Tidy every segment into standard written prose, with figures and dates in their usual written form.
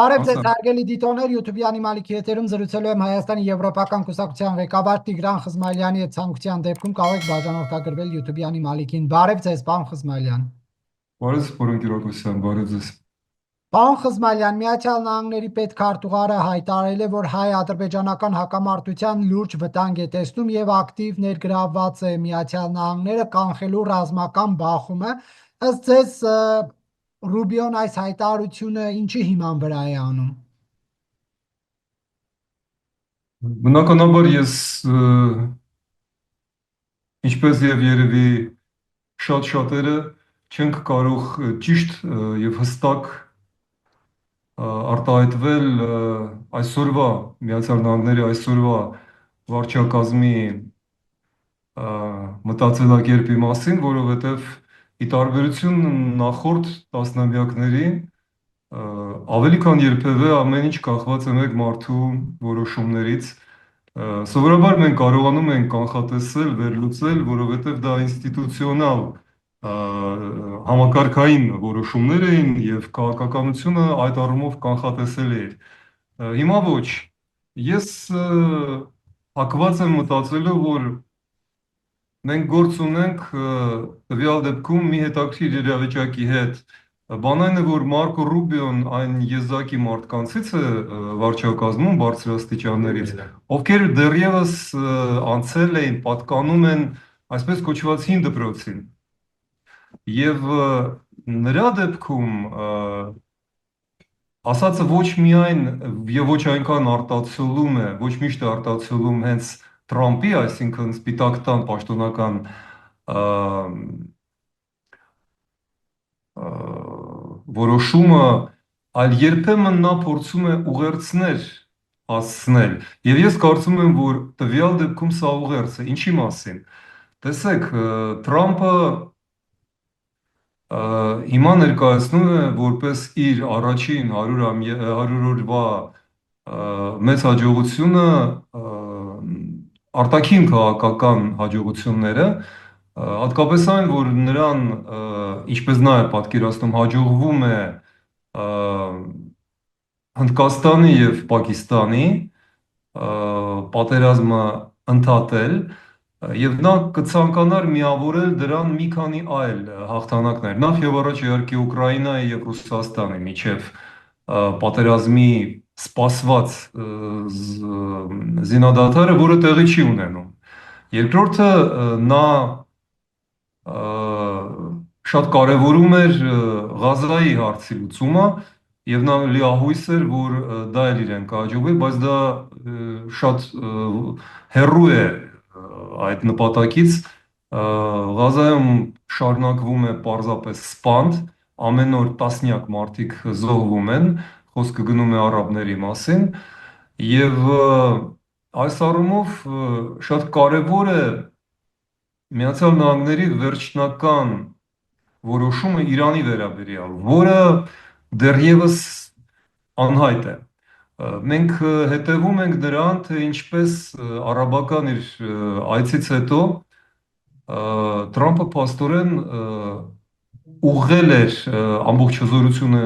Բարև ձեզ հարգելի դիտողներ, YouTube-յանի Մալիքի եթերում զրուցելու եմ Հայաստանի Եվրոպական կուսակցության ղեկավար Տիգրան Խզմայլյանի հետ ցանկության դեպքում կարող եք բաժանորդագրվել YouTube-յանի Մալիքին։ Բարև ձեզ, պարոն Խզմայլյան։ Բարև պարոն Կիրակոսյան, բարև ձեզ։ Պարոն Խզմայլյան, Միացյալ Նահանգների պետքարտուղարը հայտարարել է, որ հայ-ադրբեջանական հակամարտության լուրջ վտանգ է տեսնում եւ ակտիվ ներգրավված է Միացյալ Նահանգները կանխելու ռազմական բախումը։ Ըստ ձեզ, Ռուբիոն այս հայտարարությունը ինչի հիման վրա է անում։ Բնականաբար ես ինչպես եւ երևի շատ-շատերը չենք կարող ճիշտ եւ հստակ արտահայտվել այսօրվա Միացյալ Նահանգների այսօրվա վարչակազմի մտածելակերպի մասին, որովհետեւ ի տարբերություն նախորդ տասնամյակների ավելի քան երբևէ ամեն ինչ կախված է մեկ մարդու որոշումներից։ Սովորաբար մենք կարողանում ենք կանխատեսել, վերլուծել, որովհետև դա ինստիտուցիոնալ համակարգային որոշումներ էին եւ քաղաքականությունը այդ առումով կանխատեսելի էր։ Հիմա ոչ։ Ես հակված եմ մտածելու, որ մենք գործ ունենք տվյալ դեպքում մի հետաքրքիր իրավիճակի հետ։ Բան այն է, որ Մարկո Ռուբիոն այն եզակի մարդկանցից է վարչակազմում բարձրաստիճաններից, ովքեր դեռևս անցել էին, պատկանում են այսպես կոչված հին դպրոցին։ Եվ նրա դեպքում ասածը ոչ միայն եւ ոչ այնքան արտացոլում է, ոչ միշտ է արտացոլում հենց Թրամփի, այսինքն սպիտակ տան պաշտոնական որոշումը, այլ երբեմն նա փորձում է ուղերձներ հասցնել։ Եվ ես կարծում եմ, որ տվյալ դեպքում սա ուղերձ է։ Ինչի մասին։ Տեսեք, Թրամփը հիմա ներկայացնում է որպես իր առաջին 100 օրվա մեծ հաջողությունը արտաքին քաղաքական հաջողությունները, հատկապես այն, որ նրան, ինչպես նա է պատկերացնում, հաջողվում է Հնդկաստանի եւ Պակիստանի պատերազմը ընդհատել եւ նա կցանկանար միավորել դրան մի քանի այլ հաղթանակներ։ Նախ եւ առաջ իհարկե Ուկրաինայի եւ Ռուսաստանի միջև պատերազմի սպասված զինադադարը, որը տեղի չի ունենում։ Երկրորդը նա շատ կարևորում էր Ղազայի հարցի լուծումը եւ նա լիահույս էր, որ դա էլ իրեն կհաջողվի, բայց դա շատ հեռու է այդ նպատակից։ Ղազայում շարունակվում է պարզապես սպանդ, ամեն օր տասնյակ մարդիկ զոհվում են, խոսքը գնում է արաբների մասին եւ այս առումով շատ կարևոր է Միացյալ Նահանգների վերջնական որոշումը Իրանի վերաբերյալ, որը դեռևս անհայտ է։ Մենք հետևում ենք նրան, թե ինչպես արաբական իր այցից հետո Թրամփը փաստորեն ուղղել էր ամբողջ հզորությունը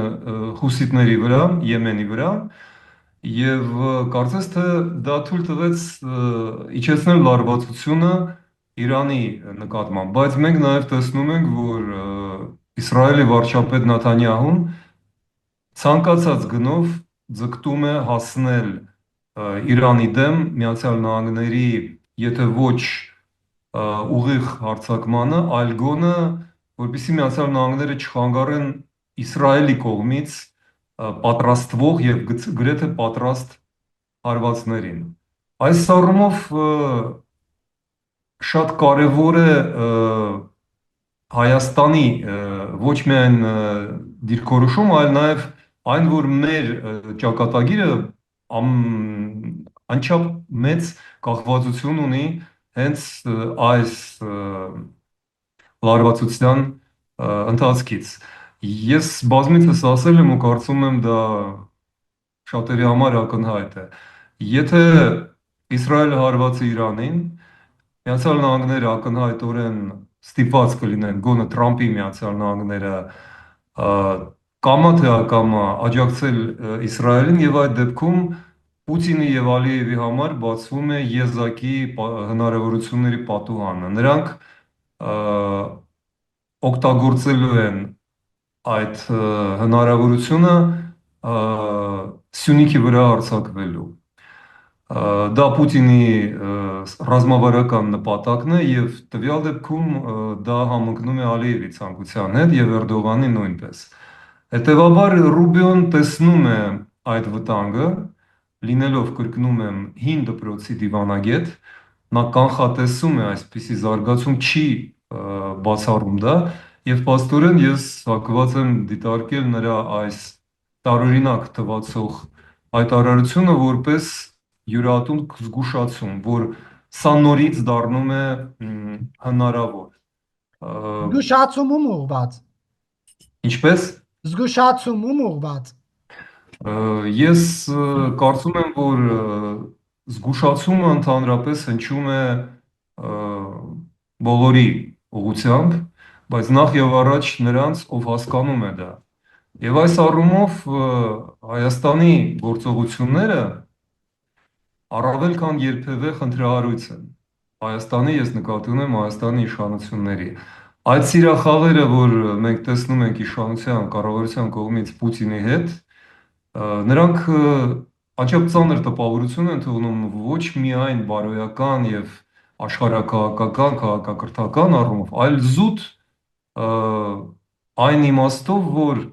հուսիտների վրա, Եմենի վրա, եւ կարծես թե դա թույլ տվեց իջեցնել լարվածությունը Իրանի նկատմամբ, բայց մենք նաև տեսնում ենք, որ Իսրայելի վարչապետ Նեթանյահուն ցանկացած գնով ձգտում է հասնել Իրանի դեմ Միացյալ Նահանգների, եթե ոչ ուղիղ հարձակմանը, այլ գոնը, որպեսզի Միացյալ Նահանգները չխանգարեն Իսրայելի կողմից պատրաստվող եւ գրեթե պատրաստ հարվածներին։ Այս առումով շատ կարևոր է Հայաստանի ոչ միայն դիրքորոշումը, այլ նաև այն, որ մեր ճակատագիրը անչափ մեծ կախվածություն ունի հենց այս լարվածության ընթացքից։ Ես բազմիցս ասել եմ ու կարծում եմ դա շատերի համար ակնհայտ է։ Եթե Իսրայելը հարվածի Իրանին, Միացյալ Նահանգները ակնհայտորեն ստիպված կլինեն գոնե Թրամփի Միացյալ Նահանգները կամա թե ակամա աջակցել Իսրայելին եւ այդ դեպքում Պուտինի եւ Ալիևի համար բացվում է եզակի հնարավորությունների պատուհանը։ Նրանք օգտագործելու են այդ հնարավորությունը Սյունիքի վրա արձակվելու։ Դա Պուտինի ռազմավարական նպատակն է եւ տվյալ դեպքում դա համընկնում է Ալիևի ցանկության հետ եւ Էրդողանի նույնպես։ Հետևաբար Ռուբիոն տեսնում է այդ վտանգը, լինելով կրկնում եմ հին դպրոցի դիվանագետ, նա կանխատեսում է այսպիսի զարգացում, չի բացառում դա եւ փաստորեն ես հակված եմ դիտարկել նրա այս տարօրինակ թվացող հայտարարությունը որպես յուրատուն զգուշացում, որ սա նորից դառնում է հնարավոր։ Զգուշացումում ուղված։ Ինչպես Զգուշացումում ուղված։ Ես կարծում եմ, որ զգուշացումը ընդհանրապես հնչում է բոլորի ուղղությամբ, բայց նախ եւ առաջ նրանց, ով հասկանում է դա։ Եվ այս առումով Հայաստանի գործողությունները առավել քան երբևէ խնդրահարույց են։ Հայաստանի, ես նկատի ունեմ Հայաստանի իշխանությունների։ Այդ սիրախաղերը, որ մենք տեսնում ենք իշխանության կառավարության կողմից Պուտինի հետ, նրանք անչափ ծանր տպավորություն են թողնում ոչ միայն բարոյական եւ աշխարհակահաղական, քաղաքակրթական առումով, այլ զուտ այն իմաստով, որ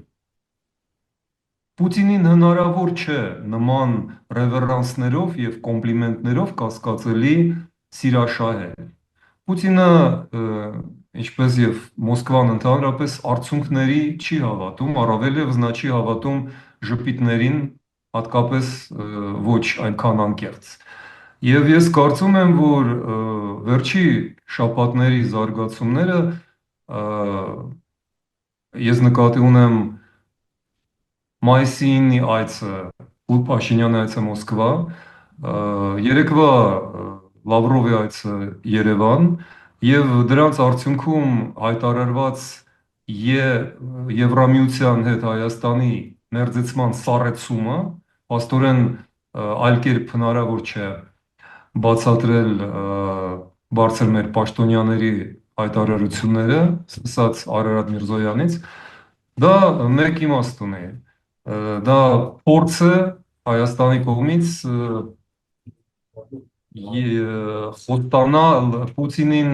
Պուտինին հնարավոր չէ նման ռևերանսներով եւ կոմպլիմենտներով կասկածելի սիրաշահել։ Պուտինը, ինչպես եւ Մոսկվան ընդհանրապես արդյունքների չի հավատում, առավել եւս նա չի հավատում ժպիտներին, հատկապես ոչ այնքան անկեղծ։ Եվ ես կարծում եմ, որ վերջի շաբաթների զարգացումները ես նկատի ունեմ մայիսի 9-ի այցը ու Փաշինյանի այցը Մոսկվա, երեկվա Լավրովի այցը Երևան եւ դրանց արդյունքում հայտարարված Եվրամիության հետ Հայաստանի մերձեցման սառեցումը, փաստորեն այլ կերպ հնարավոր չէ բացատրել բարձր մեր պաշտոնյաների հայտարարությունները, սկսած Արարատ Միրզոյանից, դա մեկ իմաստ ունի։ Դա փորձ է Հայաստանի կողմից խոստանալ Պուտինին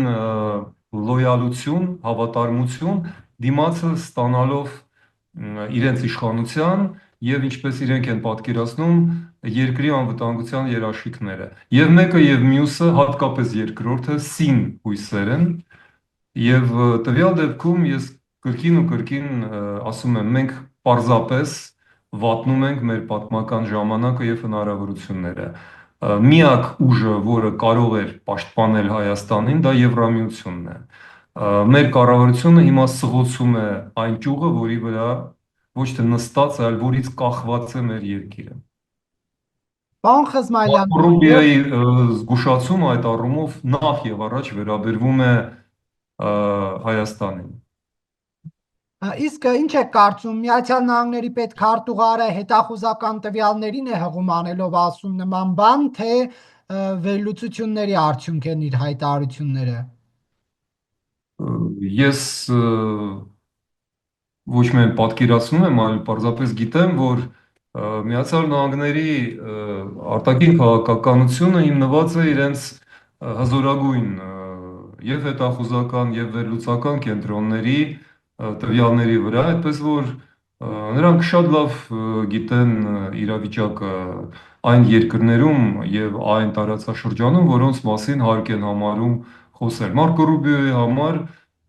լոյալություն, հավատարմություն, դիմացը ստանալով իրենց իշխանության եւ ինչպես իրենք են պատկերացնում երկրի անվտանգության երաշխիքները։ Եվ մեկը եւ մյուսը, հատկապես երկրորդը, սին հույսեր են եւ տվյալ դեպքում ես կրկին ու կրկին ասում եմ, մենք պարզապես վատնում ենք մեր պատմական ժամանակը եւ հնարավորությունները։ Միակ ուժը, որը կարող էր պաշտպանել Հայաստանին, դա Եվրամիությունն է։ Մեր կառավարությունը հիմա սղոցում է այն ճյուղը, որի վրա ոչ թե նստած, այլ որից կախված է մեր երկիրը։ Պարոն Խզմայլյան, Ռուբիայի զգուշացումը այդ առումով նախ եւ առաջ վերաբերվում է Հայաստանին։ Իսկ ինչ է կարծում, Միացյալ Նահանգների պետքարտուղարը հետախուզական տվյալներին է հղում անելով ասում նման բան, թե վերլուծությունների արդյունք են իր հայտարարությունները։ Ես ոչ միայն պատկերացնում եմ, այլ պարզապես գիտեմ, որ Միացյալ Նահանգների արտաքին քաղաքականությունը հիմնված է իրենց հզորագույն եւ հետախուզական եւ վերլուծական կենտրոնների տվյալների վրա, այդպես որ նրանք շատ լավ գիտեն իրավիճակը այն երկրներում եւ այն տարածաշրջանում, որոնց մասին հարկ են համարում խոսել։ Մարկո Ռուբիոյի համար,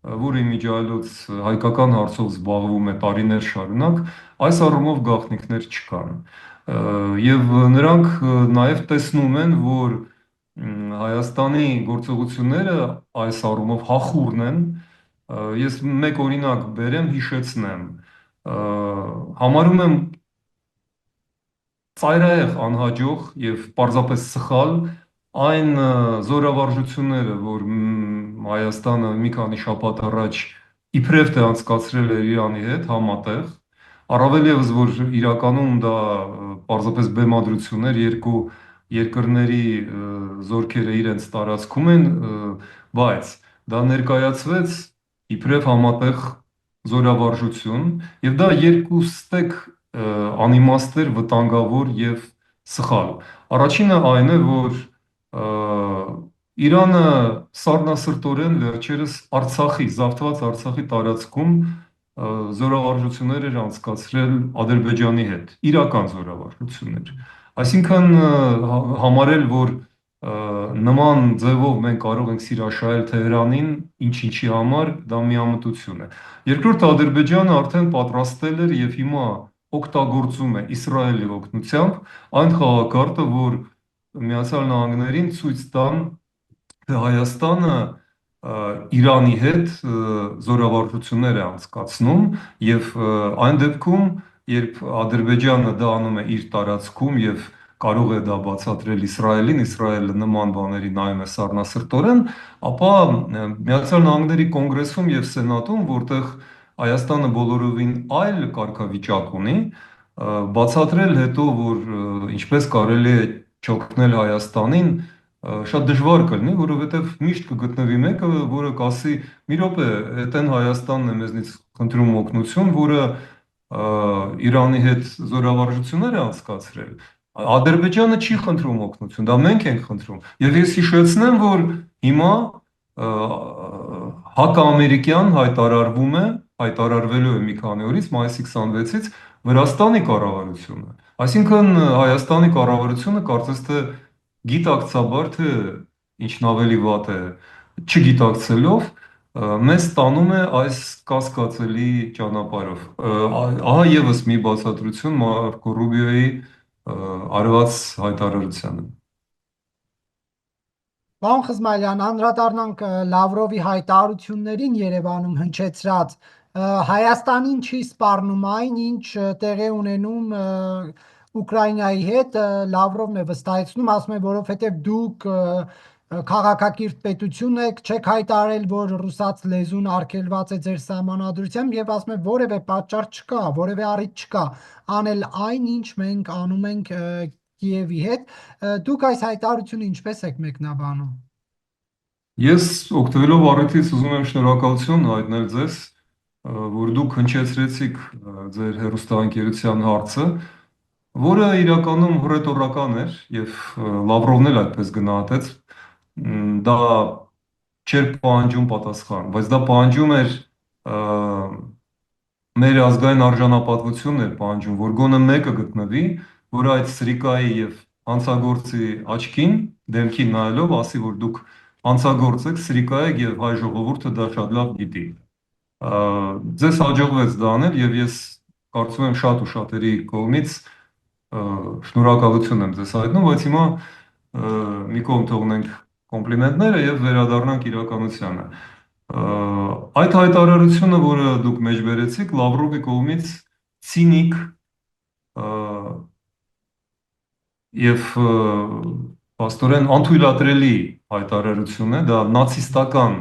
որը իմիջիայլոց հայկական հարցով զբաղվում է տարիներ շարունակ, այս առումով գաղտնիքներ չկան։ Եվ նրանք նաև տեսնում են, որ Հայաստանի գործողությունները այս առումով հախուռն են։ Ես մեկ օրինակ բերեմ, հիշեցնեմ։ Համարում եմ ծայրահեղ անհաջող եւ պարզապես սխալ այն զորավարժությունները, որ Հայաստանը մի քանի շաբաթ առաջ իբրև թե անցկացրել էր Իրանի հետ համատեղ, Առավել եւս որ իրականում դա պարզապես բեմադրություն էր, երկու երկրների զորքերը իրենց տարածքում են, բայց դա ներկայացվեց իբրև համատեղ զորավարժություն եւ դա երկու ստեկ անիմաստ էր, վտանգավոր եւ սխալ։ Առաջինը այն է, որ Իրանը սառնասրտորեն վերջերս Արցախի, զավթված Արցախի տարածքում զորավարժություններ էր անցկացրել Ադրբեջանի հետ, իրական զորավարժություններ։ Այսինքն համարել, որ նման ձևով մենք կարող ենք սիրաշահել Թեհրանին, ինչ-ինչի համար, դա միամտություն է։ Երկրորդ, Ադրբեջանը արդեն պատրաստել էր եւ հիմա օգտագործում է Իսրայելի օգնությամբ այն խաղակարգը, որ Միացյալ Նահանգներին ցույց տան, թե Հայաստանը Իրանի հետ զորավարժություններ է անցկացնում եւ այն դեպքում, երբ Ադրբեջանը դա անում է իր տարածքում եւ կարող է դա բացատրել Իսրայելին, Իսրայելը նման բաների նայում է սառնասրտորեն, ապա Միացյալ Նահանգների կոնգրեսում եւ սենատում, որտեղ Հայաստանը բոլորովին այլ կարգավիճակ ունի, բացատրել հետո, որ ինչպես կարելի է չօգնել Հայաստանին, շատ դժվար կլինի, որովհետև միշտ կգտնվի մեկը, որը կասի՝ մի րոպե, էտեն Հայաստանն է մեզնից խնդրում օգնություն, որը Իրանի հետ զորավարժություններ է անցկացրել։ Ադրբեջանը չի խնդրում օգնություն, դա մենք ենք խնդրում։ Եվ ես հիշեցնեմ, որ հիմա հակաամերիկյան հայտարարվելու է մի քանի օրից, մայիսի 26-ից Վրաստանի կառավարությունը։ Այսինքն Հայաստանի կառավարությունը կարծես թե գիտակցաբար, թե ինչն ավելի վատ է, չգիտակցելով, մեզ տանում է այս կասկածելի ճանապարհով։ Ահա եւս մի բացատրություն Մարկո Ռուբիոյի արված հայտարարությանը։ Պարոն Խզմալյան, անդրադառնանք Լավրովի հայտարարություններին Երևանում հնչեցրած Հայաստանին չի սպառնում այն, ինչ տեղի է ունենում Ուկրաինայի հետ, Լավրովն է վստահեցնում, ասում է, որովհետև դուք քաղաքակիրթ պետություն եք, չեք հայտարարել, որ ռուսաց լեզուն արգելված է ձեր սահմանադրությամբ եւ ասում է, որևէ պատճառ չկա, որևէ առիթ չկա անել այն, ինչ մենք անում ենք Կիևի հետ։ Դուք այս հայտարարությունը ինչպես եք մեկնաբանում։ Ես օգտվելով առիթից ուզում եմ շնորհակալություն հայտնել ձեզ, որ դուք հնչեցրեցիք ձեր հեռուստաընկերության հարցը, որը իրականում հռետորական էր եւ Լավրովն էլ այդպես գնահատեց։ Դա չէր պահանջում պատասխան, բայց դա պահանջում էր մեր ազգային արժանապատվությունն էր պահանջում, որ գոնե մեկը գտնվի, որ այդ սրիկայի եւ հանցագործի աչքին, դեմքին նայելով ասի, որ դուք հանցագործ եք, սրիկա եք եւ հայ ժողովուրդը դա շատ լավ գիտի։ Ձեզ հաջողվեց դա անել եւ ես կարծում եմ շատ ու շատերի կողմից շնորհակալություն եմ ձեզ հայտնում, բայց հիմա մի կողմ թողնենք կոմպլիմենտները եւ վերադառնանք իրականությանը։ Այդ հայտարարությունը, որը դուք մեջբերեցիք, Լավրովի կողմից ցինիկ եւ փաստորեն անթույլատրելի հայտարարություն է, դա նացիստական,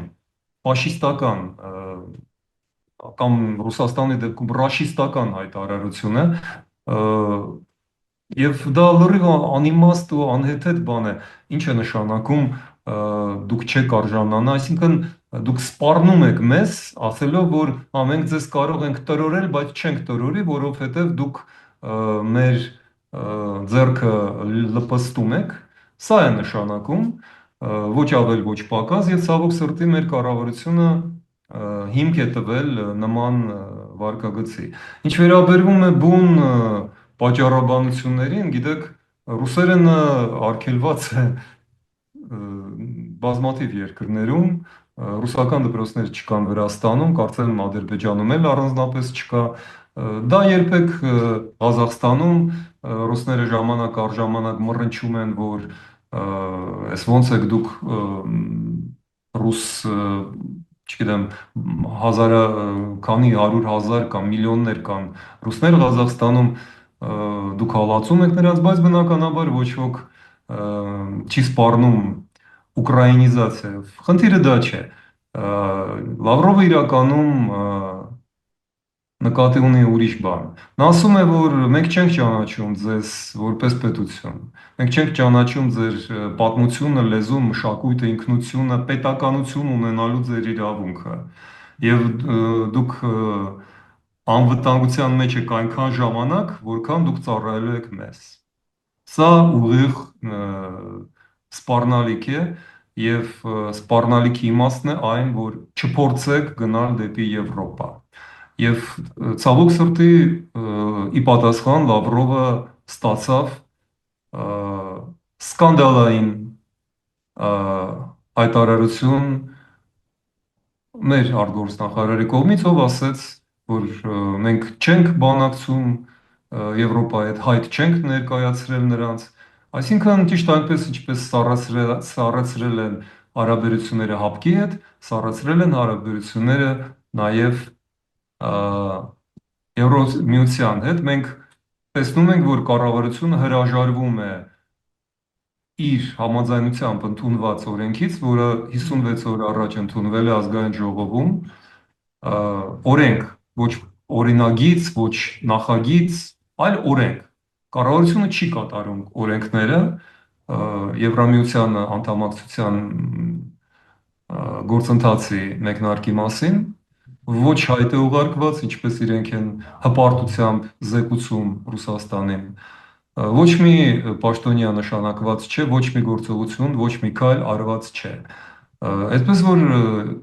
ֆաշիստական կամ Ռուսաստանի դեպքում ռաշիստական հայտարարություն է, եւ դա լրիվ անիմաստ ու անհեթեթ բան է։ Ինչ է նշանակում դուք չեք արժանանա, այսինքն դուք սպառնում եք մեզ, ասելով, որ մենք ձեզ կարող ենք տրորել, բայց չենք տրորի, որովհետեւ դուք մեր ձեռքը լպստում եք։ Սա է նշանակում, ոչ ավել, ոչ պակաս, եւ ցավոք սրտի մեր կառավարությունը հիմք է տվել նման վարկագծի։ Ինչ վերաբերում է բուն պատճառաբանություններին, գիտեք, ռուսերենը արգելված է բազմաթիվ երկրներում, ռուսական դպրոցներ չկան Վրաստանում, կարծեմ Ադրբեջանում էլ առանձնապես չկա։ Դա երբեք Ղազախստանում ռուսները ժամանակ առ ժամանակ մռնչում են, որ այս ոնց եք դուք ռուս, չգիտեմ, հազարը քանի 100,000 կամ միլիոններ կան ռուսներ Ղազախստանում, դուք հալածում եք նրանց, բայց բնականաբար ոչ ոք չի սպառնում ուկրաինիզացիայով։ Խնդիրը դա չէ։ Լավրովը իրականում նկատի ունի ուրիշ բան։ Նա ասում է, որ մենք չենք ճանաչում ձեզ որպես պետություն։ Մենք չենք ճանաչում ձեր պատմությունը, լեզուն, մշակույթը, ինքնությունը, պետականություն ունենալու ձեր իրավունքը։ Եվ դուք անվտանգության մեջ եք այնքան ժամանակ, որքան դուք ծառայելու եք մեզ։ Սա ուղիղ սպառնալիք է եւ սպառնալիքի իմաստն է այն, որ չփորձեք գնալ դեպի Եվրոպա։ Եվ ցավոք սրտի ի պատասխան Լավրովը ստացավ սկանդալային հայտարարություն մեր արտգործնախարարի կողմից, ով ասեց, որ մենք չենք բանակցում Եվրոպայի հետ, հայտ չենք ներկայացրել նրանց, այսինքն ճիշտ այնպես, ինչպես սառեցրել են հարաբերությունները հապկի հետ, սառեցրել են հարաբերությունները նաև Եվրոմիության հետ, մենք տեսնում ենք, որ կառավարությունը հրաժարվում է իր համաձայնությամբ ընդունված օրենքից, որը 56 օր առաջ ընդունվել է ազգային ժողովում, օրենք, ոչ օրինագիծ, ոչ նախագիծ, այլ օրենք։ Կառավարությունը չի կատարում օրենքները Եվրամիության անդամակցության գործընթացի մեկնարկի մասին, ոչ հայտ է ուղարկված, ինչպես իրենք են հպարտությամբ զեկուցում Ռուսաստանին, ոչ մի պաշտոնյա նշանակված չէ, ոչ մի գործողություն, ոչ մի քայլ արված չէ։ Այսպես որ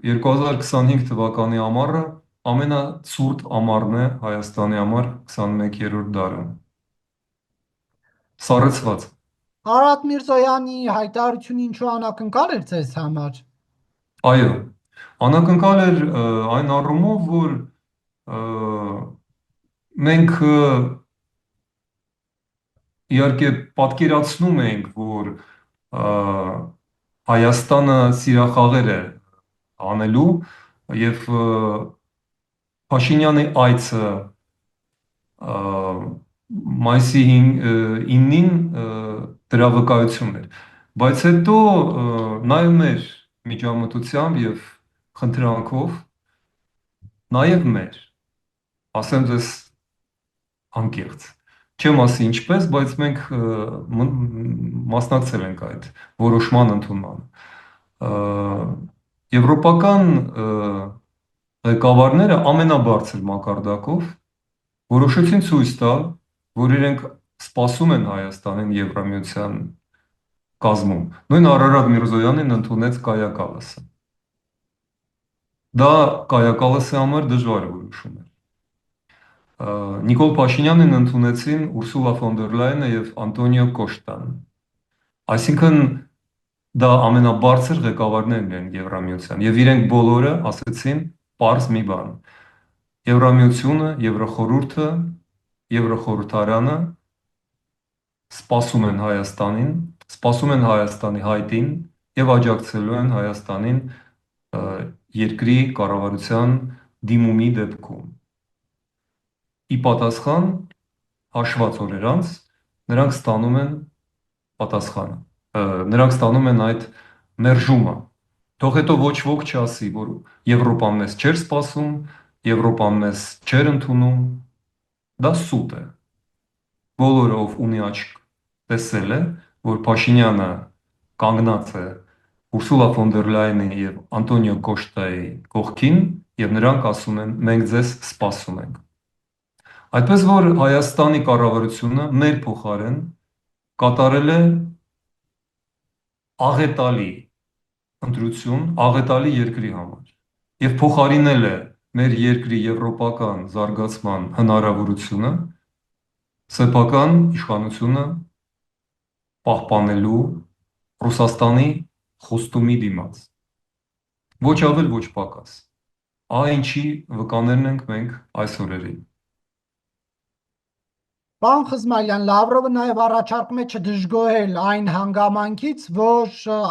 2025 թվականի ամառը ամենացուրտ ամառն է Հայաստանի համար 21-րդ դարում։ Սառեցված։ Արարատ Միրզոյանի հայտարարությունը ինչու անակնկալ էր ձեզ համար։ Այո, անակնկալ էր այն առումով, որ մենք իհարկե պատկերացնում ենք, որ Հայաստանը սիրախաղեր է անելու եւ Փաշինյանի այցը մայիսի 9-ին դրա վկայությունն էր, բայց հետո նաեւ մեր միջամտությամբ եւ խնդրանքով նաեւ մեր, ասեմ ձեզ անկեղծ, չեմ ասի ինչպես, բայց մենք մասնակցել ենք այդ որոշման ընդունմանը։ Եվրոպական ղեկավարները ամենաբարձր մակարդակով որոշեցին ցույց տալ, որ իրենք սպասում են Հայաստանին Եվրամիության կազմում։ Նույն Արարատ Միրզոյանին ընդունեց Կայա Կալասը։ Դա Կայա Կալասի համար դժվար որոշում էր։ Նիկոլ Փաշինյանին ընդունեցին Ուրսուլա ֆոն դեր Լայենը եւ Անտոնիո Կոշտան։ Այսինքն դա ամենաբարձր ղեկավարներն են Եվրամիության եւ իրենք բոլորը ասեցին պարզ մի բան. Եվրամիությունը, Եվրոխորհուրդը, Եվրոխորհրդարանը սպասում են Հայաստանին, սպասում են Հայաստանի հայտին եւ աջակցելու են Հայաստանին երկրի կառավարության դիմումի դեպքում։ Ի պատասխան հաշված օրեր անց նրանք ստանում են պատասխանը։ Նրանք ստանում են այդ մերժումը։ Թող հետո ոչ ոք չասի, որ Եվրոպան մեզ չէր սպասում, Եվրոպան մեզ չէր ընդունում։ Դա սուտ է։ Բոլորը ով ունի աչք տեսել է, որ Փաշինյանը կանգնած է Ուրսուլա ֆոն դեր Լայենի եւ Անտոնիո Կոշտայի կողքին եւ նրանք ասում են մենք ձեզ սպասում ենք։ Այդպես որ Հայաստանի կառավարությունը մեր փոխարեն կատարել է աղետալի ընտրություն, աղետալի երկրի համար եւ փոխարինել է մեր երկրի եվրոպական զարգացման հնարավորությունը սեփական իշխանությունը պահպանելու Ռուսաստանի խոստումի դիմաց։ Ոչ ավել, ոչ պակաս։ Ահա ինչի վկաներն ենք մենք այս օրերին։ Պարոն Խզմալյան, Լավրովը նաև առաջարկում է չդժգոհել այն հանգամանքից, որ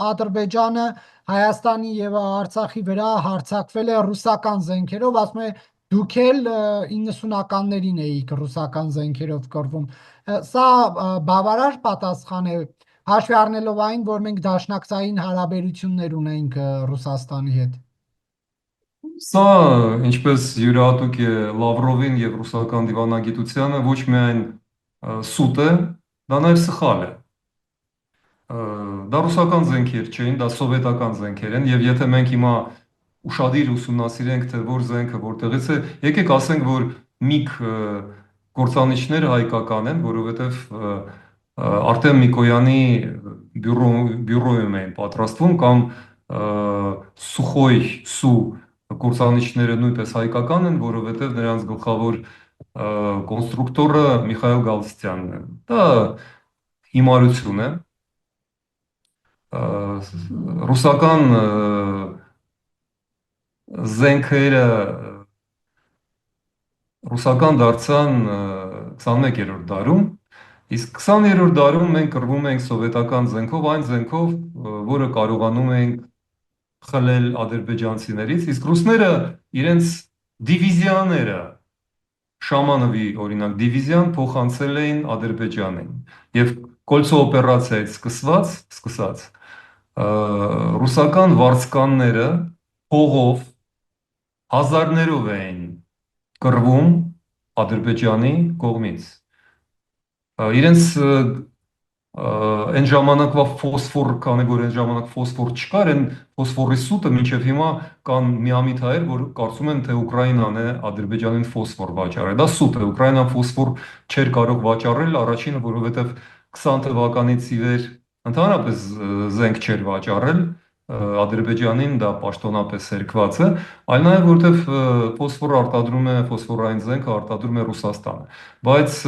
Ադրբեջանը Հայաստանի եւ Արցախի վրա հարձակվել է ռուսական զենքերով, ասում է դուք էլ 90-ականներին էիք ռուսական զենքերով կռվում։ Սա բավարար պատասխան է, հաշվի առնելով այն, որ մենք դաշնակցային հարաբերություններ ունենք Ռուսաստանի հետ։ Սա ինչպես յուրահատուկ է Լավրովին եւ ռուսական դիվանագիտությանը ոչ միայն սուտ է, դա նաեւ սխալ է։ Դա ռուսական զենքեր չէին, դա սովետական զենքեր են եւ եթե մենք հիմա ուշադիր ուսումնասիրենք թե որ զենքը որտեղից է, եկեք ասենք որ միգ կործանիչները հայկական են, որովհետեւ Արտեմ Միկոյանի բյուրոյում էին պատրաստվում կամ Սուխոյ սու կործանիչները նույնպես հայկական են, որովհետեւ նրանց գլխավոր կոնստրուկտորը Միխայել Գալստյանն է։ Դա հիմարություն է ռուսական զենքերը ռուսական դարձան 21-րդ դարում, իսկ 20-րդ դարում մենք կռվում ենք սովետական զենքով, այն զենքով, որը կարողանում ենք խլել ադրբեջանցիներից, իսկ ռուսները իրենց դիվիզիաները Շամանովի օրինակ դիվիզիան փոխանցել էին Ադրբեջանին եւ Կոլցո օպերացիայից սկսած ռուսական վարձկանները փողով հազարներով էին կռվում Ադրբեջանի կողմից։ Իրենց այն ժամանակվա ֆոսֆոր, քանի որ այն ժամանակ ֆոսֆոր չկար, այն ֆոսֆորի սուտը մինչև հիմա կան միամիտ հայեր, որ կարծում են, թե Ուկրաինան է Ադրբեջանին ֆոսֆոր վաճառել։ Դա սուտ է, Ուկրաինան ֆոսֆոր չէր կարող վաճառել, առաջինը, որովհետև 20 թվականից ի վեր ընդհանրապես զենք չէր վաճառել, Ադրբեջանին դա պաշտոնապես հերկված է, այլ նաև որովհետև ֆոսֆոր արտադրում է, ֆոսֆորային զենքը արտադրում է Ռուսաստանը։ Բայց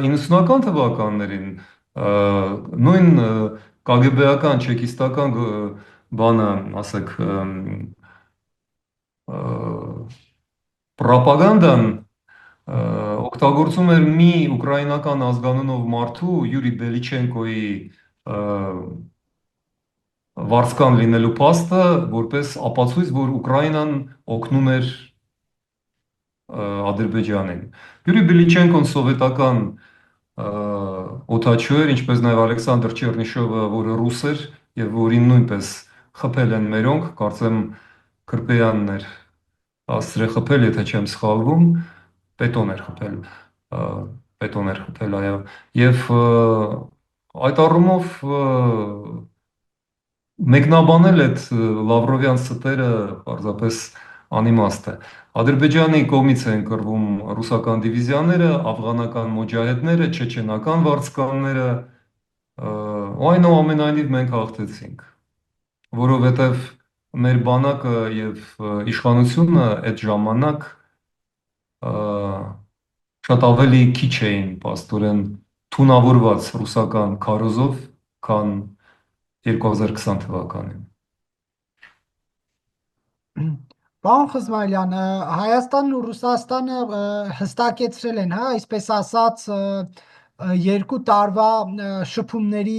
90-ական թվականներին նույն կագբեական, չեկիստական բանը, ասեք, պրոպագանդան օգտագործում էր մի ուկրաինական ազգանունով մարդու Յուրի Բելիչենկոյի վարձկան լինելու փաստը որպես ապացույց, որ Ուկրաինան օգնում էր Ադրբեջանին։ Յուրի Բելիչենկոն սովետական օդաչու էր, ինչպես նաև Ալեքսանդր Չեռնիշովը, որը ռուս էր եւ որին նույնպես խփել են մերոնք, կարծեմ Քրպեյանն էր աստրե խփել, եթե չեմ սխալվում, Պետոն էր խփել, Պետոն էր խփել, այո։ Եվ այդ առումով մեկնաբանել այդ Լավրովյան ստերը պարզապես անիմաստ է։ Ադրբեջանի կողմից են կռվում ռուսական դիվիզիաները, աֆղանական մոջահեդները, չեչենական վարձկանները, այնուամենայնիվ մենք հաղթեցինք, որովհետև մեր բանակը եւ իշխանությունը այդ ժամանակ շատ ավելի քիչ էին պաստորեն թունավորված ռուսական քարոզով, քան 2020 թվականին։ Պարոն Խզմայելյան, Հայաստանն ու Ռուսաստանը հստակեցրել են, հա, այսպես ասած, երկու տարվա շփումների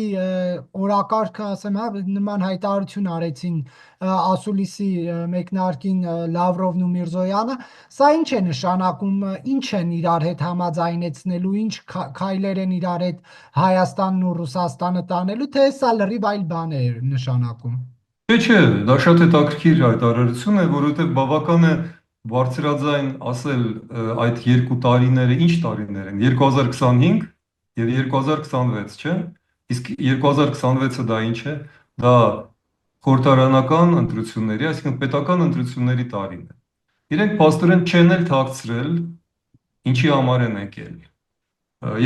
օրակարգը, ասեմ, հա, նման հայտարարություն արեցին ասուլիսի մեկնարկին Լավրովն ու Միրզոյանը, սա ինչ է նշանակում, ինչ են իրար հետ համաձայնեցնելու, ինչ քայլեր են իրար հետ Հայաստանն ու Ռուսաստանը տանելու, թե սա լրիվ այլ բան է նշանակում։ Չէ, դա շատ հետաքրքիր հայտարարություն է, որովհետև բավական է բարձրաձայն ասել այդ երկու տարիները ինչ տարիներ են, 2025 եւ 2026, չէ՞։ Իսկ 2026-ը դա ինչ է։ Դա խորհրդարանական ընտրությունների, այսինքն պետական ընտրությունների տարին է։ Իրենք փաստորեն չեն էլ թաքցրել, ինչի համար են եկել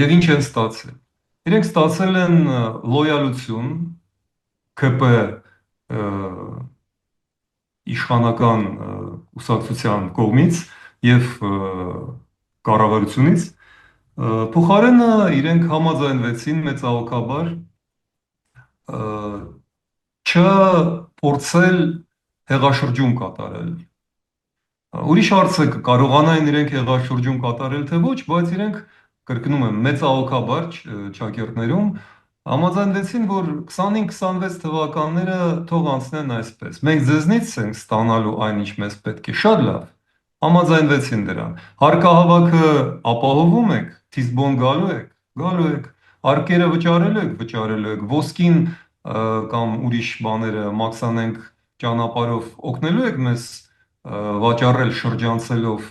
եւ ինչ են ստացել։ Իրենք ստացել են լոյալություն ԿՊ իշխանական կուսակցության կողմից եւ կառավարությունից փոխարենը իրենք համաձայնվեցին մեծահոգաբար չփորձել հեղաշրջում կատարել։ Ուրիշ հարց է կարողանային իրենք հեղաշրջում կատարել թե ոչ, բայց իրենք կրկնում եմ մեծահոգաբար ճակերտներում համաձայնվեցին, որ 25-26 թվականները թող անցնեն այսպես։ Մենք ձեզնից ենք ստանալու այն, ինչ մեզ պետք է։ Շատ լավ։ Համաձայնվեցին դրան։ Հարկահավաքը ապահովում եք, թիզբոն գալու եք, արկերը վճարելու եք, ոսկին կամ ուրիշ բաները մաքսանենք ճանապարհով օգնելու եք մեզ վաճառել շրջանցելով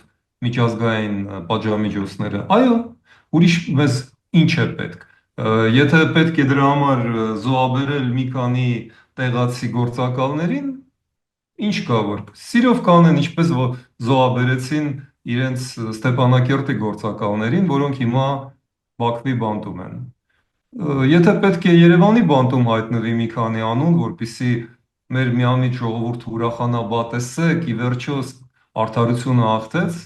միջազգային պատժամիջոցները։ Այո, ուրիշ մեզ ինչ է պետք։ Եթե պետք է դրա համար զոհաբերել մի քանի տեղացի գործակալներին, ինչ կա որ սիրով կանեն, ինչպես որ զոհաբերեցին իրենց Ստեփանակերտի գործակալներին, որոնք հիմա Բաքվի բանտում են։ Եթե պետք է Երևանի բանտում հայտնվի մի քանի անուն, որպիսի մեր միամիտ ժողովուրդը ուրախանա, բա տեսեք, ի վերջո արդարությունը հաղթեց,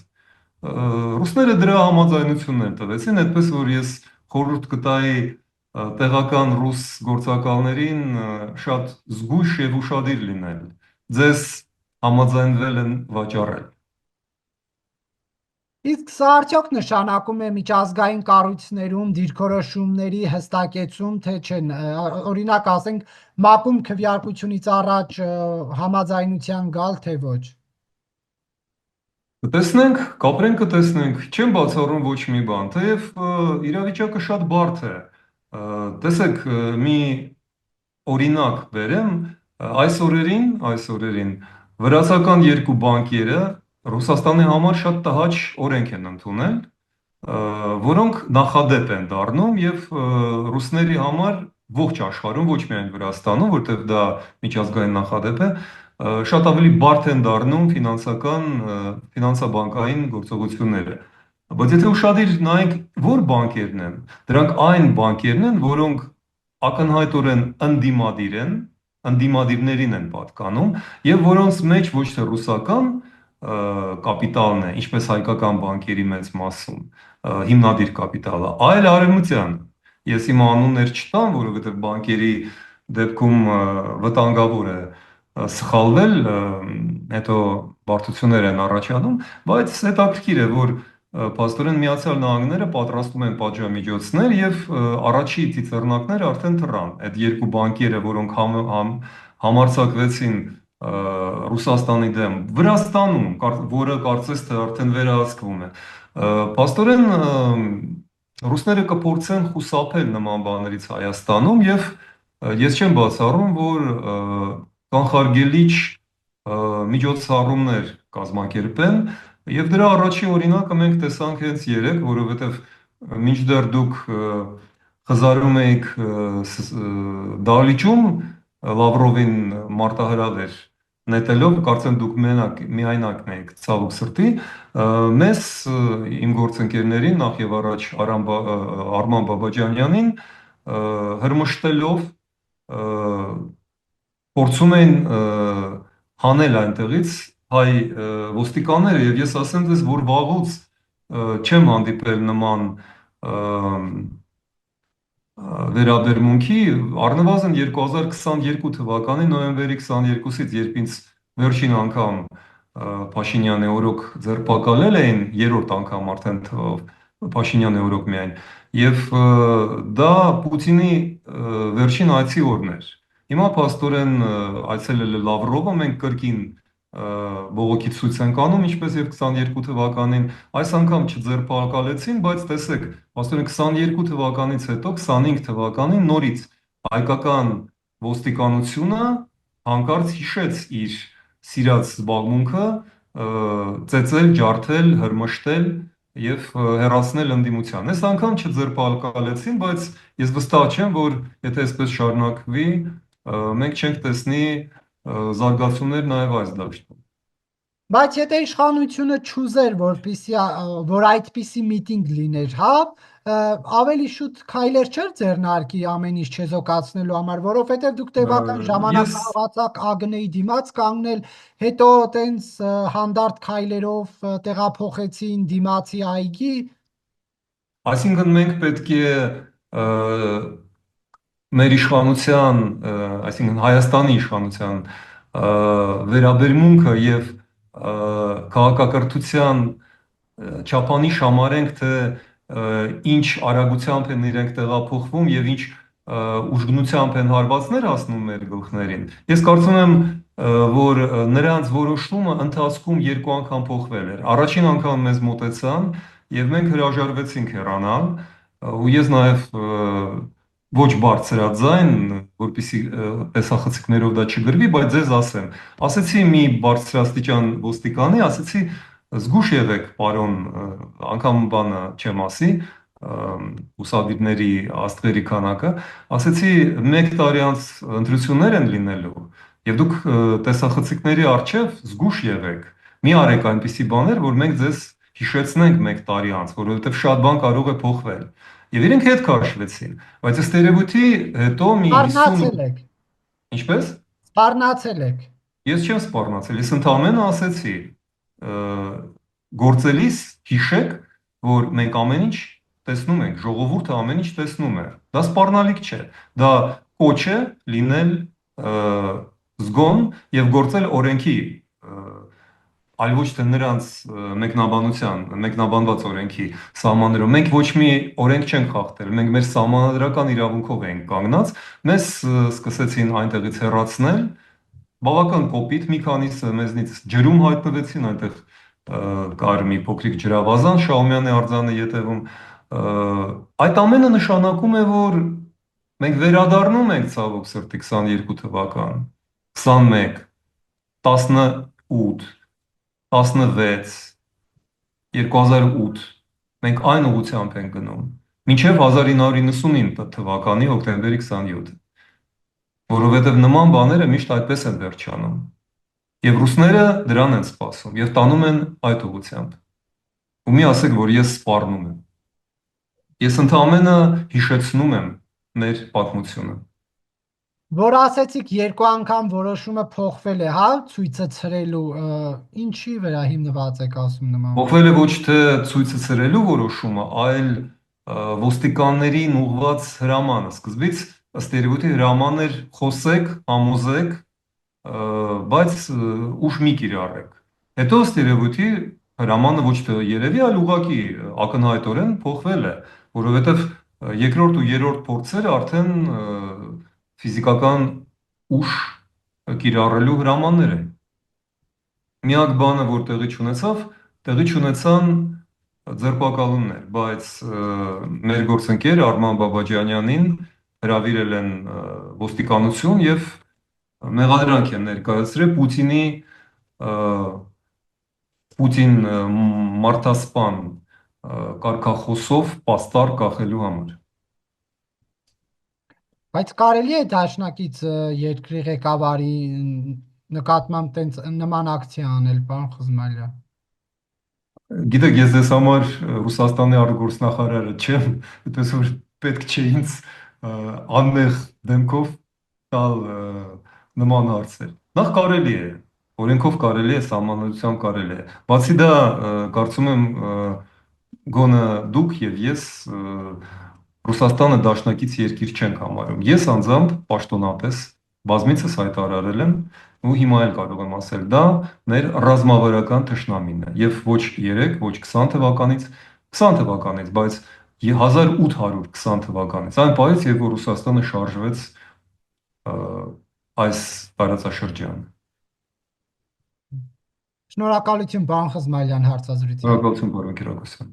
ռուսները դրա համաձայնություններ տվեցին, այդպես որ ես խորհուրդ կտայի տեղական ռուս գործակալներին շատ զգույշ եւ ուշադիր լինել։ Ձեզ համաձայնվել են վաճառել։ Իսկ սա արդյոք նշանակում է միջազգային կառույցներում դիրքորոշումների հստակեցում, թե չէ։ Օրինակ, ասենք, ՄԱԿ-ում քվեարկությունից առաջ համաձայնության գալ, թե ոչ։ Կտեսնենք, կապրենք, կտեսնենք, չեմ բացառում ոչ մի բան, թեև իրավիճակը շատ բարդ է։ Տեսեք, մի օրինակ բերեմ, այս օրերին վրացական երկու բանկերը Ռուսաստանի համար շատ տհաճ օրենք են ընդունել, որոնք նախադեպ են դառնում եւ ռուսների համար ողջ աշխարհում, ոչ միայն Վրաստանում, որտեղ դա միջազգային նախադեպ է, շատ ավելի բարդ են դառնում ֆինանսաբանկային գործողությունները։ Բայց եթե ուշադիր նայենք, որ բանկերն են, դրանք այն բանկերն են, որոնք ակնհայտորեն ընդդիմադիրներին են պատկանում եւ որոնց մեջ ոչ թե ռուսական կապիտալն է, ինչպես հայկական բանկերի մեծ մասում, հիմնադիր կապիտալը, այլ արևմտյան։ Ես իմ անուններ չտամ, որովհետեւ բանկերի դեպքում վտանգավոր է սխալվել, հետո բարդություններ են առաջանում, բայց հետաքրքիր է, որ փաստորեն Միացյալ Նահանգները պատրաստում են պատժամիջոցներ եւ առաջի ծիծեռնակները արդեն թռան։ Այդ երկու բանկերը, որոնք համարձակվեցին Ռուսաստանի դեմ Վրաստանում, որը կարծես թե արդեն վերահսկվում է։ Փաստորեն ռուսները կփորձեն խուսափել նման բաներից Հայաստանում եւ ես չեմ բացառում, որ կանխարգելիչ միջոցառումներ կազմակերպեն եւ դրա առաջի օրինակը մենք տեսանք հենց երեք, որովհետեւ մինչդեռ դուք խզարում էիք դահլիճում Լավրովին մարտահրավեր նետելով, կարծեմ դուք միայնակն եք ցավոք սրտի, մեզ իմ գործընկերներին նախ եւ առաջ Արման Բաբաջանյանին հրմշտելով փորձում են հանել այնտեղից հայ ոստիկանները եւ ես ասեմ ձեզ, որ վաղուց չեմ հանդիպել նման վերաբերմունքի, առնվազն 2022 թվականի նոյեմբերի 22-ից, երբ ինձ վերջին անգամ Փաշինյանի օրոք ձերբակալել էին, երրորդ անգամ արդեն թվով Փաշինյանի օրոք միայն, եւ դա Պուտինի վերջին այցի օրն էր։ Հիմա փաստորեն այցելել է Լավրովը, մենք կրկին բողոքի ցույց ենք անում, ինչպես եւ 22 թվականին, այս անգամ չձերբակալեցին, բայց տեսեք, փաստորեն 22 թվականից հետո 25 թվականին նորից հայկական ոստիկանությունը հանկարծ հիշեց իր սիրած զբաղմունքը ծեծել, ջարդել, հրմշտել եւ հեռացնել ընդդիմության։ Այս անգամ չձերբակալեցին, բայց ես վստահ չեմ, որ եթե այսպես շարունակվի, մենք չենք տեսնի զարգացումներ նաև այս դաշտում։ Բայց եթե իշխանությունը չուզեր, որ այդպիսի միտինգ լիներ, հա, ավելի շուտ քայլեր չէր ձեռնարկի ամեն ինչ չեզոքացնելու համար, որովհետև դուք տևական ժամանակ կարողացաք ԱԳՆ-ի դիմաց կանգնել, հետո տենց հանդարտ քայլերով տեղափոխեցին դիմացի այգի։ Այսինքն մենք պետք է մեր իշխանության, այսինքն Հայաստանի իշխանության վերաբերմունքը եւ քաղաքակրթության չափանիշ համարենք, թե ինչ արագությամբ են իրենք տեղափոխվում եւ ինչ ուժգնությամբ են հարվածներ հասնում մեր գլխներին։ Ես կարծում եմ, որ նրանց որոշումը ընթացքում երկու անգամ փոխվել էր։ Առաջին անգամ մեզ մոտեցան եւ մենք հրաժարվեցինք հեռանալ, ու ես նաեւ ոչ բարձրաձայն, որպեսզի տեսախցիկներով դա չգրվի, բայց ձեզ ասեմ։ Ասեցի մի բարձրաստիճան ոստիկանի, ասեցի զգուշ եղեք, պարոն, անգամ բանը չեմ ասի, ուսադիրների աստղերի քանակը, ասեցի 1 տարի անց ընտրություններ են լինելու, եւ դուք տեսախցիկների առջև զգուշ եղեք։ Մի արեք այնպիսի բաներ, որ մենք ձեզ հիշեցնենք 1 տարի անց, որովհետև շատ բան կարող է փոխվել։ Եվ իրենք հետ քաշվեցին, բայց ըստ երևույթի հետո մի 50 Սպառնացել եք։ ինչպես Սպառնացել եք։ ես չեմ սպառնացել, ես ընդհանրապես ասեցի ը, գործելիս հիշեք, որ մենք ամեն ինչ տեսնում ենք, ժողովուրդը ամեն ինչ տեսնում է։ Դա սպառնալիք չէ, դա կոչ է լինել զգոն եւ գործել օրենքի այլ ոչ թե նրանց մեկնաբանված օրենքի սահմաններով։ Մենք ոչ մի օրենք չենք խախտել, մենք մեր սահմանադրական իրավունքով ենք կանգնած, մեզ սկսեցին այնտեղից հեռացնել, բավական կոպիտ մի քանիսը մեզնից ջրում հայտնվեցին, այնտեղ կար մի փոքրիկ ջրավազան Շահումյանի արձանի ետևում։ Այդ ամենը նշանակում է, որ մենք վերադառնում ենք ցավոք սրտի 22 թվական, 21, 18, 16, 2008, մենք այն ուղղությամբ ենք գնում, մինչև 1999 թվականի հոկտեմբերի 27, որովհետև նման բաները միշտ այդպես են վերջանում։ Եվ ռուսները դրան են սպասում եւ տանում են այդ ուղղությամբ։ Ու մի ասեք, որ ես սպառնում եմ։ Ես ընդհանրապես հիշեցնում եմ մեր պատմությունը։ Որ ասեցիք երկու անգամ որոշումը փոխվել է, հա, ցույցը ցրելու, ինչի վրա հիմնված եք ասում նման բան։ Փոխվել է ոչ թե ցույցը ցրելու որոշումը, այլ ոստիկաններին ուղղված հրամանը։ Սկզբից ըստ երևույթի հրաման էր խոսեք, համոզեք, բայց ուշ մի կիրառեք։ Հետո ըստ երևույթի հրամանը ոչ թե երևի, այլ ուղղակի ակնհայտորեն փոխվել է, որովհետև երկրորդ ու երրորդ փորձերը արդեն ֆիզիկական ուժ կիրառելու հրամաններ են։ Միակ բանը, որ տեղի չունեցան ձերբակալումներ, բայց մեր գործընկեր Արման Բաբաջանյանին հրավիրել են ոստիկանություն եւ մեղադրանք են ներկայացրել Պուտին մարդասպան կարգախոսով պաստառ կախելու համար։ Բայց կարելի է դաշնակից երկրի ղեկավարի նկատմամբ տենց նման ակցիա անել, պարոն Խզմալյան։ Գիտեք, ես ձեզ համար Ռուսաստանի արտգործնախարարը չեմ, այդպես որ պետք չէ ինձ անմեղ դեմքով տալ նման հարցեր։ Նախ կարելի է, օրենքով կարելի է, սահմանադրությամբ կարելի է։ Բացի դա, կարծում եմ գոնե դուք եւ ես Ռուսաստանը դաշնակից երկիր չենք համարում։ Ես անձամբ պաշտոնապես բազմիցս հայտարարել եմ ու հիմա էլ կարող եմ ասել, դա մեր ռազմավարական թշնամին է եւ ոչ 3, ոչ 20 թվականից, 20 թվականից, բայց 1820 թվականից, այն պահից, երբ որ Ռուսաստանը շարժվեց այս տարածաշրջանը։ Շնորհակալություն, պարոն Խզմալյան, հարցազրույցի համար։ Շնորհակալություն, պարոն Կիրակոսյան։